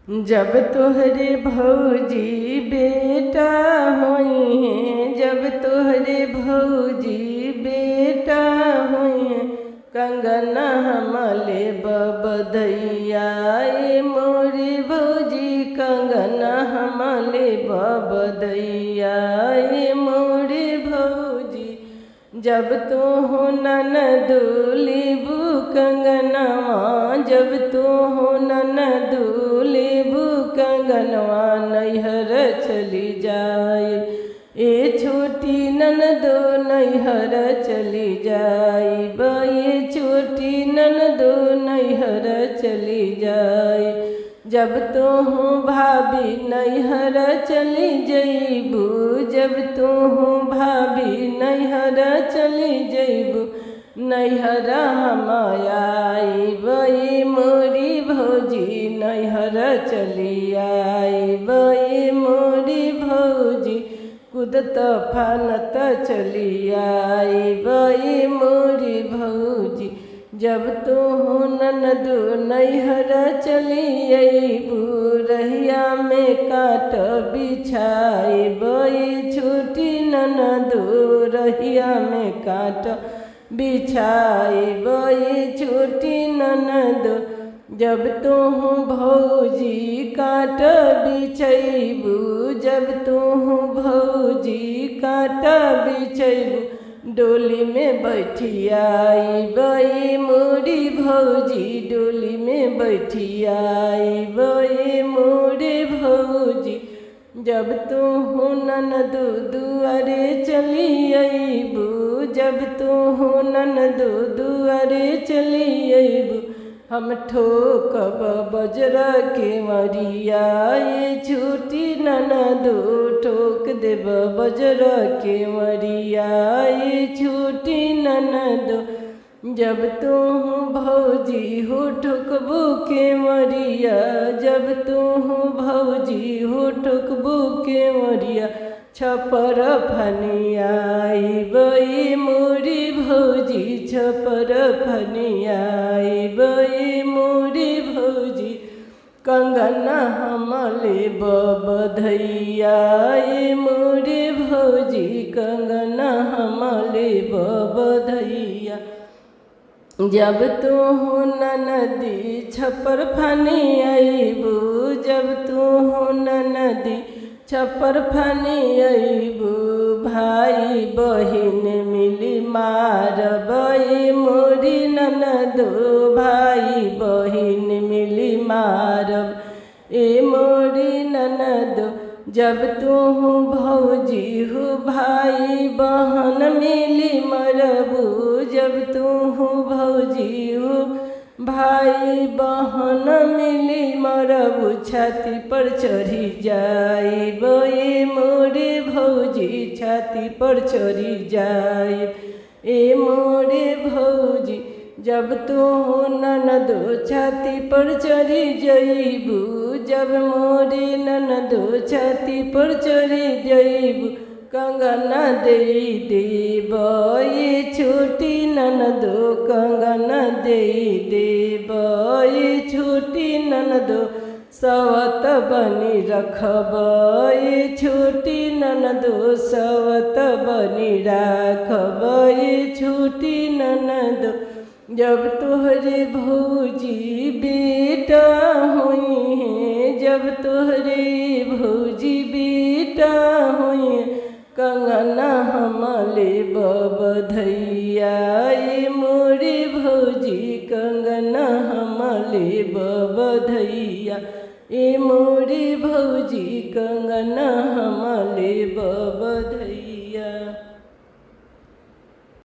जब तोहरे भौजी बेटा होई हैं, जब तोहरे भौजी बेटा होई हैं, कंगना हमले बबधैया ए मोरी भौजी, कंगना हमले बबधैया ए मोरी भौजी। जब तू हो ननदुलिबू कंगनवा, जब तू हो ननदुलिबू कंगनवा, नैहर चली जाए ए छोटी ननदो, नैहर चली जाए ये छोटी ननदो, नैहर चली जाए। जब तू हूँ भाभी नैहर चली जइबू, जब तू हूँ भाभी नैहर चली जइबू, नैहर हम आइब ए मोरी भौजी, नैहर चली आइब ए मोरी भौजी, कूदत फानत चली आइब ए मोरी भौजी। जब तू हो ननदो नैहर चली अइबू, रहिया में काट बिछाइब ए छोटी ननदो, रहिया में काट बिछाइब ए छोटी ननदो। जब तू हो भौजी काट बिछैबू, जब तू हो भौजी काट बिछैबू, डोली में बैठी आइब ए मोरी भौजी, डोली में बैठी आइब ए मोरी भौजी। जब तू हो ननदो दुआरे चली अइबू, जब तू हो ननदो दुआरे चली अइबू, हम ठोकब बजरा के मरिया ए छोटी ननदो, ठोक देब बजरा के मरिया ए छोटी ननदो। जब तू हो भौजी हो ठोकबू के मरिया, जब तू हो भौजी हो ठोकबू के मरिया, छपर फनियाइब ए मोरी भौजी, छपर फनियाइब ए मोरी भौजी, कंगना हमले बबधैया ए मोरी भौजी, कंगना हमले बबधैया। जब तू हो ननदी छपर फनियाइबू, जब तू हो ननदी छपर फनियाइबू, भाई बहिन मिली मारब ए मोरी ननदो, भाई बहिन मिली मारब ए मोरी ननदो। जब तू हो भौजी हो भाई बहन मिली मरबू, जब तू हो भौजी हो भाई बहन मिली मरबू, छाती पर चढ़ी जाइब ए मोरे भौजी, छाती पर चढ़ी जाइब ए मोरे भौजी। जब तू हो ननदो छाती पर चढ़ी जइबू, जब मोरे ननदो छाती पर चढ़ी जइबू, कंगना दे देब ए छोटी ननदो, कंगना दे देब ए छोटी ननदो, सवत बनी रखब ए छोटी ननदो, सवत बनी राखब ए छोटी ननदो। जब तोहरे भौजी बेटा होई हैं, जब तोहरे भौजी बेटा होई हैं, कंगना हमले बबधैया ए मोरे भौजी, कंगना हमले बबधैया ए मोरे भौजी, कंगना हमले बबधैया।